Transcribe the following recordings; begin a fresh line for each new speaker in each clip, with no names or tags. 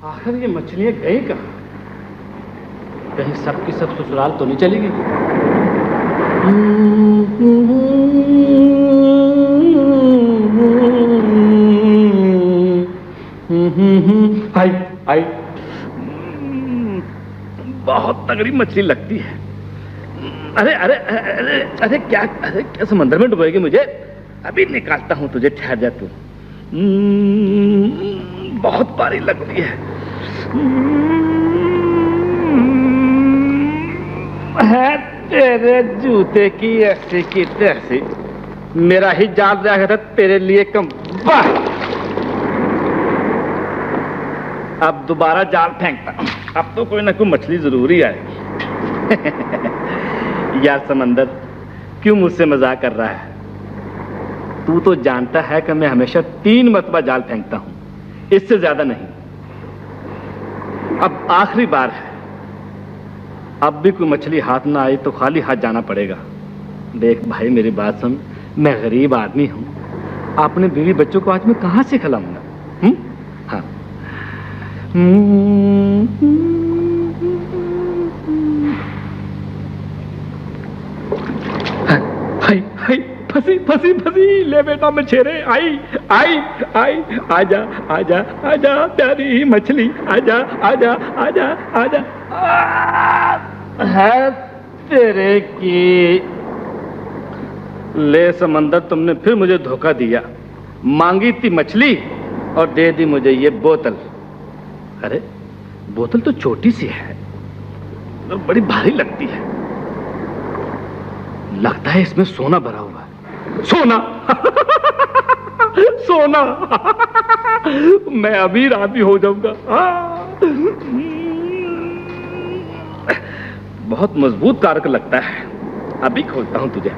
आखिर ये मछलियां गई कहाँ? कहीं सब की सब ससुराल तो नहीं चली गई? आई आई, बहुत तगड़ी मछली लगती है। अरे अरे अरे अरे क्या, अरे क्या समंदर में डुबोएगी मुझे? अभी निकालता हूं तुझे, ठहर जा तू। बहुत भारी लगती है। है तेरे जूते की ऐसी की तैसी, मेरा ही जाल रहा था तेरे लिए कम। वाह, अब दोबारा जाल फेंकता हूं। अब तो कोई ना कोई मछली जरूरी आएगी। यार समंदर, क्यों मुझसे मजाक कर रहा है? तू तो जानता है कि मैं हमेशा 3 मरतबा जाल फेंकता हूं, इससे ज्यादा नहीं। अब आखिरी बार है, अब भी कोई मछली हाथ ना आई तो खाली हाथ जाना पड़ेगा। देख भाई, मेरी बात सुन, मैं गरीब आदमी हूं, अपने बीवी बच्चों को आज मैं कहां से खिलाऊंगा? हाँ। हाय हाय, फंसी फंसी फंसी, ले बेटा मछेरे, आई आई आई, आजा आजा आजा प्यारी मछली, आजा आजा आजा आजा। है तेरे की। ले समंदर, तुमने फिर मुझे धोखा दिया। मांगी थी मछली और दे दी मुझे ये बोतल। अरे बोतल तो छोटी सी है और बड़ी भारी लगती है। लगता है इसमें सोना भरा हुआ है। सोना? सोना? मैं अभी राजी हो जाऊंगा। बहुत मजबूत कारक लगता है, अभी खोलता हूं तुझे।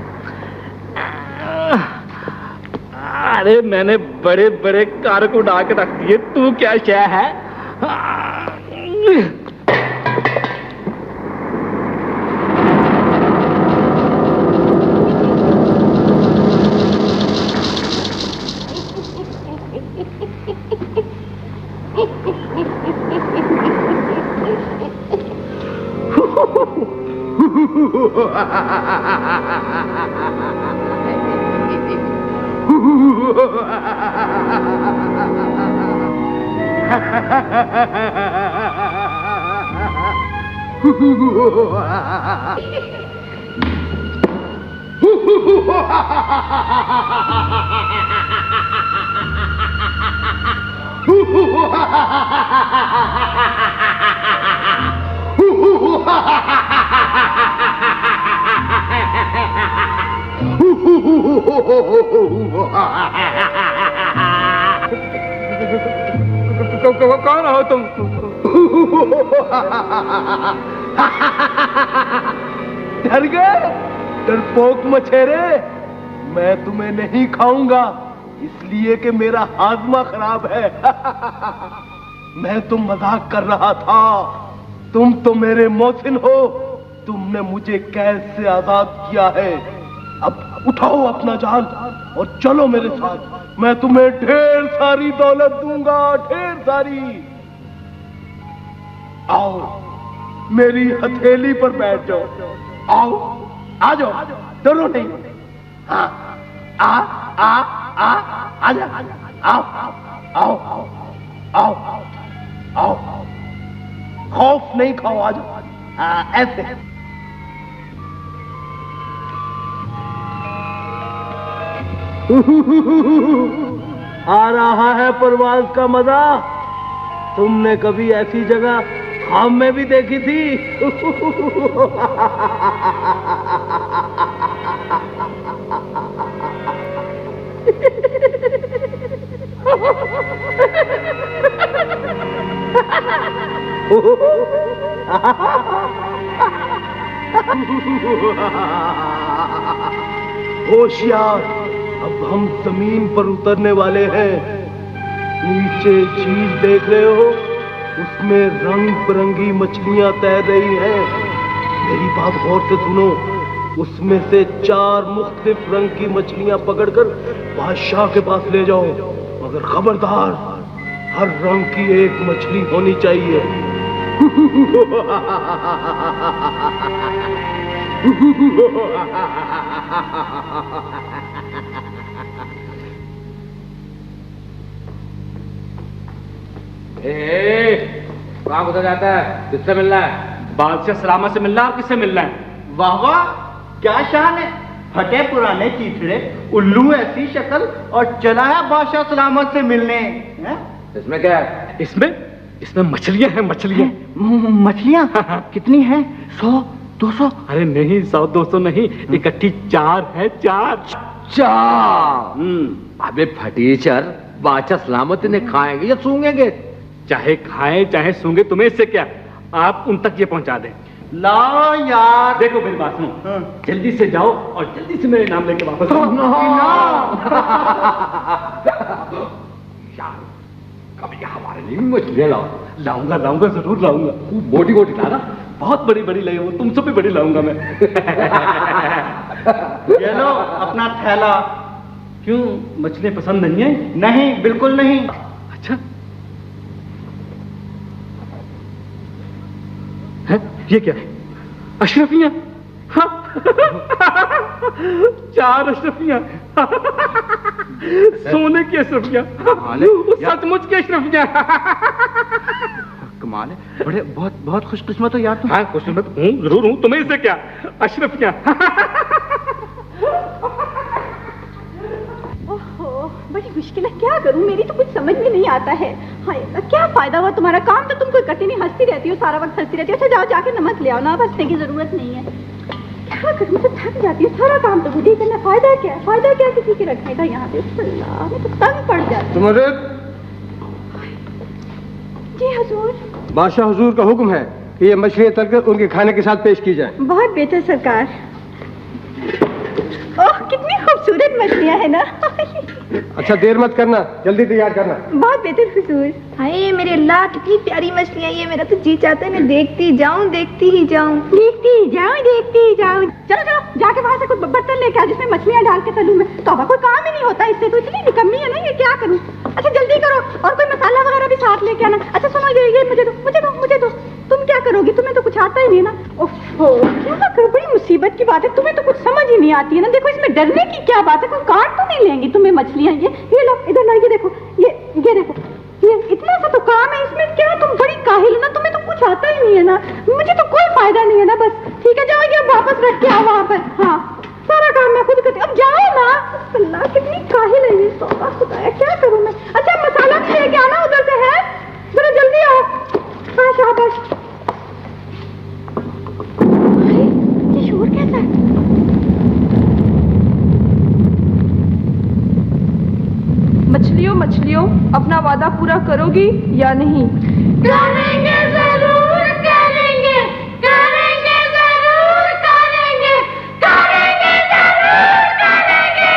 अरे मैंने बड़े बड़े कारक उड़ा के रख दिए, तू क्या शय है? कौन हो तुम?
डर गए डरपोक मछेरे? मैं तुम्हें नहीं खाऊंगा, इसलिए कि मेरा हाजमा खराब है। मैं तो मजाक कर रहा था, तुम तो मेरे मोहसिन हो, तुमने मुझे कैद से आजाद किया है। अब उठाओ अपना जाल और चलो मेरे साथ, मैं तुम्हें ढेर सारी दौलत दूंगा, ढेर सारी। आओ मेरी हथेली पर बैठ जाओ, आओ आ जाओ, डरो नहीं। हाँ, आ आ आ आजा, आओ आओ आओ आओ, खौफ नहीं खाओ, आ जाओ ऐसे। आ रहा है परवाज का मजा। तुमने कभी ऐसी जगह ख्वाब में भी देखी थी? होशियार, अब हम जमीन पर उतरने वाले हैं। नीचे झील देख रहे हो, उसमें रंग बिरंगी मछलियां तैर रही हैं। मेरी बात गौर से सुनो, उसमें से 4 मुख्तलिफ रंग की मछलियां पकड़कर बादशाह के पास ले जाओ, मगर खबरदार हर रंग की एक मछली होनी चाहिए।
कहाँ गुजर जाता है? किससे मिलना है?
बादशाह सलामत से मिलना है। और किससे मिलना है?
वाह वाह, क्या शान है। फटे पुराने चीथड़े, उल्लू ऐसी शक्ल, और चला है बादशाह सलामत से मिलने।
इसमें क्या है?
इसमें मछलियां हैं, मछलियां।
मछलियां? कितनी हैं? 100 200?
अरे नहीं, 100 200 नहीं, इकट्ठी 4 है। 4।
अबे फटीचर, बादशाह सलामत ने खाएंगे या सूंघेंगे?
चाहे खाएं चाहे सूंघे, तुम्हें इससे क्या? आप उन तक ये पहुंचा दें।
लाओ यार।
देखो मेरी बात सुनो, जल्दी से जाओ और जल्दी से मेरे नाम लेके वापस आओ।
कभी हमारे लिए मछलियां
लाऊंगा जरूर लाऊंगा।
मोटी मोटी लाना।
बहुत बड़ी बड़ी लाई हूँ, तुमसे भी बड़ी लाऊंगा मैं।
ये लो अपना थैला।
क्यों, मछलियां पसंद नहीं है?
नहीं, बिल्कुल नहीं।
अच्छा है, ये क्या? अशरफियां? हाँ। 4 अशरफियां। सोने की अशरफियां, सचमुच की अशरफियां।
कमाल है, बड़े बहुत खुशकिस्मत हो यार तुम।
हाँ, खुशकिस्मत हूँ, जरूर हूँ। तुम्हें इससे क्या? अशरफियां।
बड़ी मुश्किल है, क्या करूं? मेरी तो कुछ समझ में नहीं आता है। हाय, क्या फायदा हुआ तुम्हारा? काम तो तुम कोई करती नहीं, हंसती रहती हो, सारा वक्त हंसती रहती हो। अच्छा जाओ, जाके नमक ले आओ ना, हंसने की जरूरत नहीं है। क्या करूं, तो थक जाती हूँ, सारा काम तो मुझे करना। फायदा क्या? फायदा क्या किसी के रखने का यहाँ पे? अल्लाह, मैं तो तंग पड़ जाती हूँ। जी हुजूर।
बादशाह हुजूर का हुक्म है कि ये मछलियां तलकर उनके खाने के साथ पेश की जाए।
बहुत बेहतर सरकार। ओह, कितनी खूबसूरत मछलियां है ना।
अच्छा देर मत करना, जल्दी तैयार करना।
बहुत बेहतर हुजूर। हाय मेरे अल्लाह, कितनी प्यारी मछलियां। ये मेरा तो जी चाहता है मैं देखती ही जाऊं, देखती ही जाऊं। चलो चलो, जाके वहां से कुछ बर्तन लेके आओ जिसमें मछलियां डाल के तलूं मैं। तो कोई काम ही नहीं होता इससे, तो इतनी निकम्मी है ना ये, क्या करूं? अच्छा जल्दी करो, और कोई मसाला वगैरह भी साथ लेके आना। अच्छा सुनो, ये मुझे दो। तुम क्या करोगी? तुम्हें तो कुछ आता ही नहीं ना। ओहो, क्या करो, बड़ी मुसीबत की बात है। तुम्हें तो कुछ समझ ही नहीं आती है ना। देखो इसमें डरने की क्या बात है? कोई काट तो नहीं लेंगी तुम्हें मछलियां? ये लो, इधर लो, ये देखो, ये देखो, ये इतना सा तो काम है इसमें। क्या तुम बड़ी काहिल हो ना, तुम्हें तो कुछ आता ही नहीं है ना। मुझे तो कोई फायदा नहीं है ना। बस ठीक है, जाओ, ये वापस रख के आओ वहां पर। हाँ, सारा काम मैं खुद करती। अब जाओ ना। अल्लाह, कितनी काहिल है ये। तौबा खुदाया, क्या करूं मैं? अच्छा मसाला भी लेके आना उधर से, है जरा जल्दी आओ। हाँ शाबाश। ये शोर कैसा है?
मछलियों, अपना वादा पूरा करोगी या नहीं?
करेंगे, जरूर करेंगे, करेंगे, जरूर करेंगे, करेंगे, जरूर करेंगे।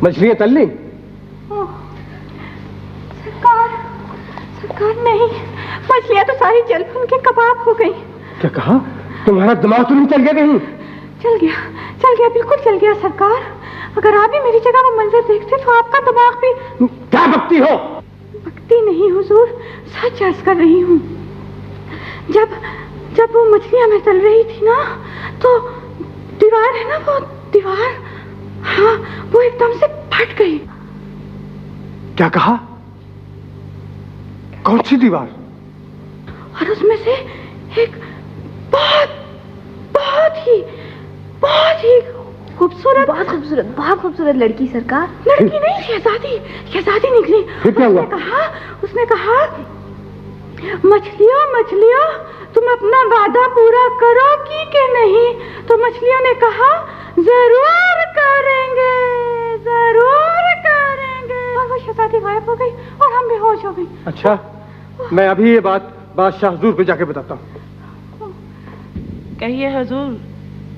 मछलियां तल ली?
सरकार नहीं, मछलियां तो सारी जल भून के कबाब हो गई।
क्या कहा? तुम्हारा दिमाग तो नहीं चल गया कहीं?
चल गया, बिल्कुल चल गया सरकार। अगर आप भी मेरी जगह वो मंजर देखते तो आपका दिमाग भी।
क्या बकती हो?
बकती नहीं हुजूर, सच अर्ज कर रही हूँ। जब वो मछलियां मैं तल रही थी ना, तो दीवार है ना, वो दीवार, हाँ, वो एकदम से फट गई।
क्या कहा? कौन सी दीवार?
और उसमें से एक बहुत ही खूबसूरत लड़की सरकार। लड़की नहीं, शहजादी निकली।
फिर क्या हुआ?
उसने कहा मछलियों, तुम अपना वादा पूरा करोगी कि नहीं? तो मछलियों ने कहा जरूर करेंगे। और वो शहजादी गायब हो गई और हम बेहोश हो गए।
अच्छा, मैं अभी ये बात बादशाह हुजूर को जाके बताता हूँ।
कहिए हुजूर,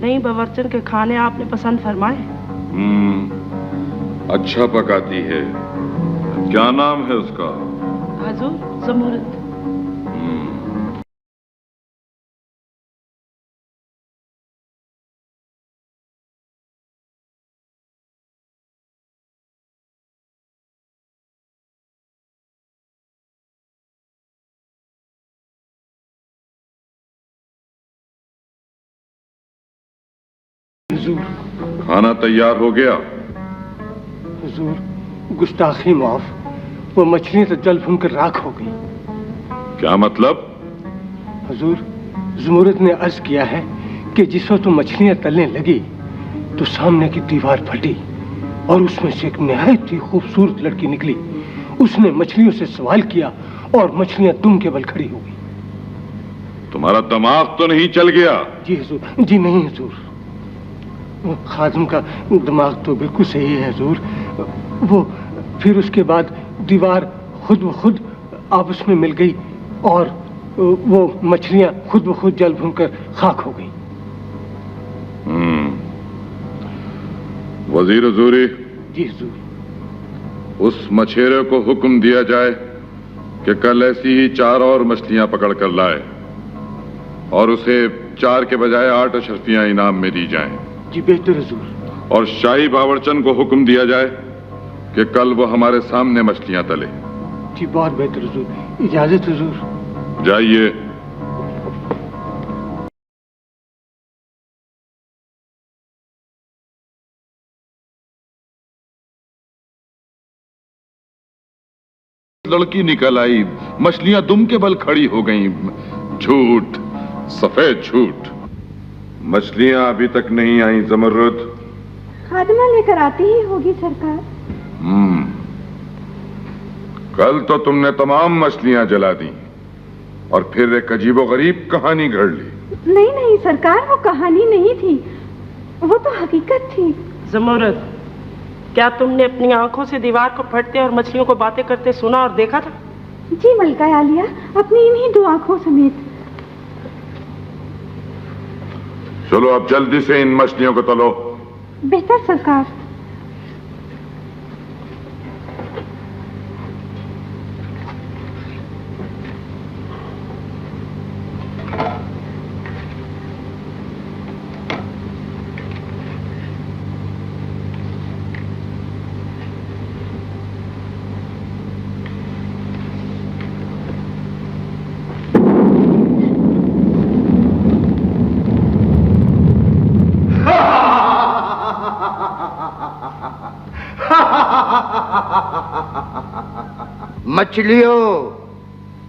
नई बवर्चन के खाने आपने पसंद फरमाए?
अच्छा पकाती है, क्या नाम है उसका?
हजूर जमूरत।
खाना तैयार हो गया?
हुजूर, गुस्ताखी माफ, वो मछली तो जल भूनकर राख हो गई।
क्या मतलब?
हुजूर, जमूरत ने अर्ज किया है कि जिस वक्त मछलियां तलने लगी तो सामने की दीवार फटी और उसमें से एक निहायत ही खूबसूरत लड़की निकली। उसने मछलियों से सवाल किया और मछलियां दुम के बल खड़ी हो गई।
तुम्हारा दिमाग तो नहीं चल गया?
जी हुजूर, जी नहीं हुजूर, खादिम का दिमाग तो बिल्कुल सही है हुजूर। वो फिर उसके बाद दीवार खुद ब खुद आपस में मिल गई और वो मछलियां खुद ब खुद जल भूनकर खाक हो गई।
वजीर हुजूरी।
जी हुजूर।
उस मछेरे को हुक्म दिया जाए कि कल ऐसी ही 4 और मछलियां पकड़ कर लाए और उसे 4 के बजाय 8 अशरफियां इनाम में दी जाएं।
जी बेहतर हुजूर।
और शाही बावर्चन को हुक्म दिया जाए कि कल वो हमारे सामने मछलियां तले।
जी बहुत बेहतर हुजूर। इजाजत हुजूर।
जाइए। लड़की निकल आई, मछलियां दुम के बल खड़ी हो गईं। झूठ, सफेद झूठ। मछलियां अभी तक नहीं आई जमरुद।
खादिमा लेकर आती ही होगी सरकार।
कल तो तुमने तमाम मछलियां जला दी और फिर एक अजीबोगरीब कहानी घड़ ली।
नहीं नहीं सरकार, वो कहानी नहीं थी, वो तो हकीकत थी।
जमूरत, क्या तुमने अपनी आंखों से दीवार को फटते और मछलियों को बातें करते सुना और देखा था?
जी मलका आलिया, अपनी इन्हीं 2 आंखों समेत।
चलो अब जल्दी से इन मछलियों को तलो।
बेहतर सरकार।
मछलियों,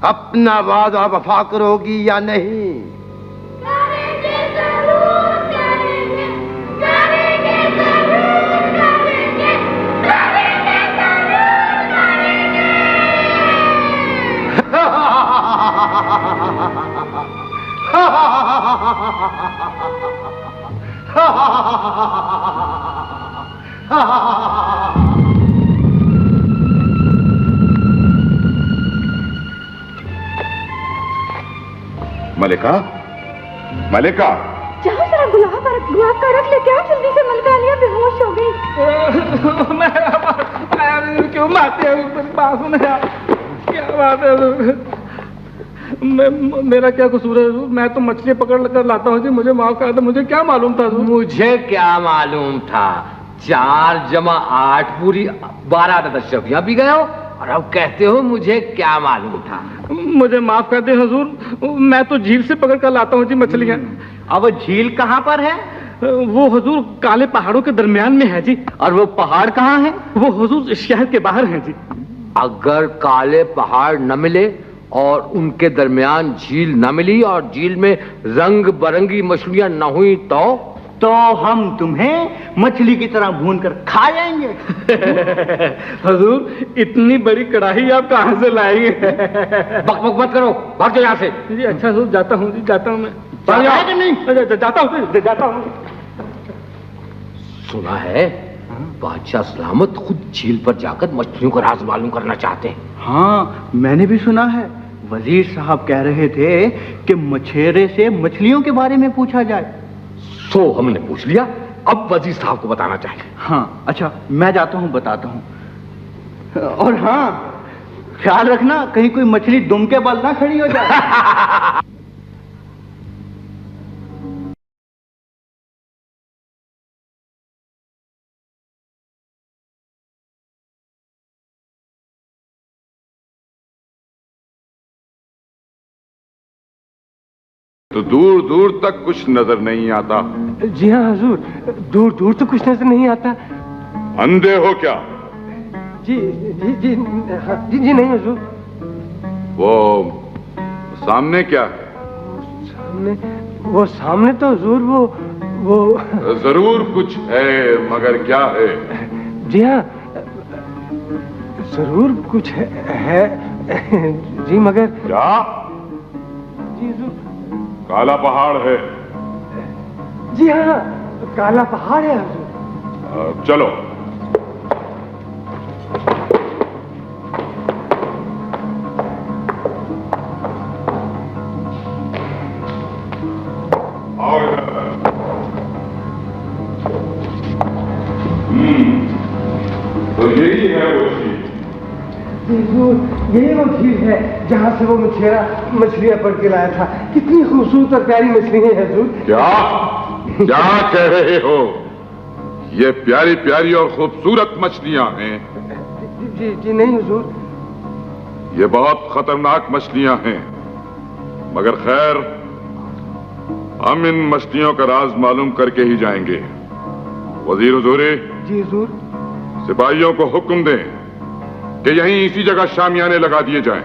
अपना वादा वफा करोगी या नहीं?
करेंगे, जरूर करेंगे, करेंगे, जरूर करेंगे, करेंगे, जरूर
मलिका, मलिका,
जाओ जरा गुलाब का रख लेके आओ जल्दी से। मलका आलिया बेहोश हो गई।
क्यों मारते हैं? क्या बात है? मेरा क्या कसूर है? मैं तो मछली पकड़ कर लाता हूँ जी, मुझे माफ कर दो। मुझे क्या मालूम था?
मुझे क्या मालूम था? 4 जमा 8 पूरी 12 अशरफियां भी गए हो और अब कहते हो मुझे क्या मालूम था?
मुझे माफ कर दे हुजूर, मैं तो झील से पकड़ कर लाता हूँ जी मछलियाँ।
अब झील कहाँ पर है?
वो हुजूर काले पहाड़ों के दरमियान में है जी।
और वो पहाड़ कहाँ है?
वो हुजूर शहर के बाहर हैं जी।
अगर काले पहाड़ न मिले और उनके दरमियान झील न मिली और झील में रंग बरंगी मछलियां न हुई तो
हम तुम्हें मछली की तरह भून कर खा जाएंगे।
हुजूर इतनी बड़ी कढ़ाई आप कहाँ से लाएंगे?
बक बक मत करो, भाग जाओ यहाँ से।
जी अच्छा हुजूर, जाता हूँ जी, जाता हूँ मैं। जाता हूँ।
सुना है बादशाह सलामत खुद झील पर जाकर मछलियों का राज मालूम करना चाहते हैं।
हाँ, मैंने भी सुना है। वजीर साहब कह रहे थे कि मछेरे से मछलियों के बारे में पूछा जाए।
सो हमने पूछ लिया, अब वजीर साहब को बताना चाहिए।
हाँ अच्छा, मैं जाता हूँ, बताता हूँ। और हाँ, ख्याल रखना कहीं कोई मछली दुम के बल ना खड़ी हो जाए।
तो दूर दूर तक कुछ नजर नहीं आता।
जी हाँ हुजूर, दूर दूर तो कुछ नजर नहीं आता।
अंधे हो क्या?
जी जी जी जी, जी नहीं हुजूर।
वो सामने क्या?
सामने तो हुजूर वो
जरूर कुछ है, मगर क्या है?
जी हाँ, जरूर कुछ है जी, मगर
क्या?
जी हुजूर।
काला पहाड़ है।
जी हाँ, काला पहाड़ है हुजूर।
चलो। आओ इधर। तो यही है वो झील।
यही वो झील है जहाँ से वो मछलियाँ पकड़ के लाया था। कितनी खूबसूरत और प्यारी मछली है हुजूर।
क्या क्या कह रहे हो? ये प्यारी प्यारी और खूबसूरत मछलियां हैं।
जी जी नहीं हुजूर।
ये बहुत खतरनाक मछलियां हैं, मगर खैर हम इन मछलियों का राज मालूम करके ही जाएंगे। वजीर हुजूरी।
जी हुजूर।
सिपाहियों को हुक्म दें कि यहीं इसी जगह शामियाने लगा दिए जाएं।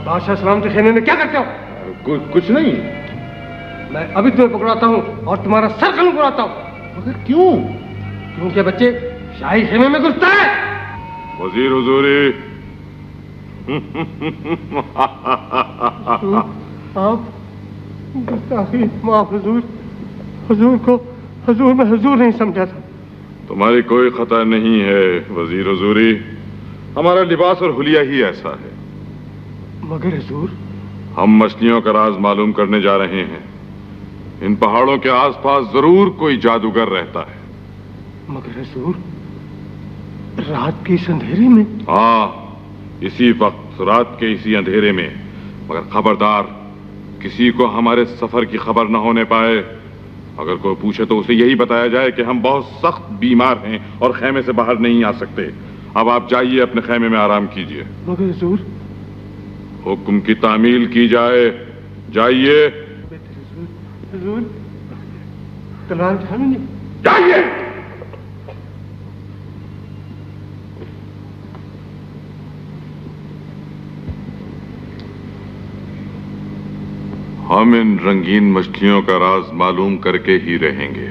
बादशाह सलाम के खेमे में क्या करते हो?
कुछ नहीं।
मैं अभी तुम्हें पकड़ाता हूँ और तुम्हारा सर कलम उड़ाता हूँ।
मगर क्यों?
क्योंकि बच्चे शाही खेमे में घुसता है।
वजीर हुजूरी।
आप गुस्ताखी माफ हुजूर। हुजूर मैं हुजूर नहीं समझा था।
तुम्हारी कोई खता नहीं है वजीर हुजूरी, हमारा लिबास और हुलिया ही ऐसा है।
मगर हुजूर,
हम मछलियों का राज मालूम करने जा रहे हैं। इन पहाड़ों के आसपास जरूर कोई जादूगर रहता है।
मगर हुजूर, रात के इस अंधेरे में?
हाँ, इसी वक्त रात के इसी अंधेरे में। मगर खबरदार, किसी को हमारे सफर की खबर न होने पाए। अगर कोई पूछे तो उसे यही बताया जाए कि हम बहुत सख्त बीमार हैं और खेमे से बाहर नहीं आ सकते। अब आप जाइए, अपने खेमे में आराम कीजिए।
मगर हुजूर,
हुक्म की तामील की जाए। जाइए।
हुजूर, तलवार उठानी नहीं।
जाइए। हम इन रंगीन मछलियों का राज मालूम करके ही रहेंगे।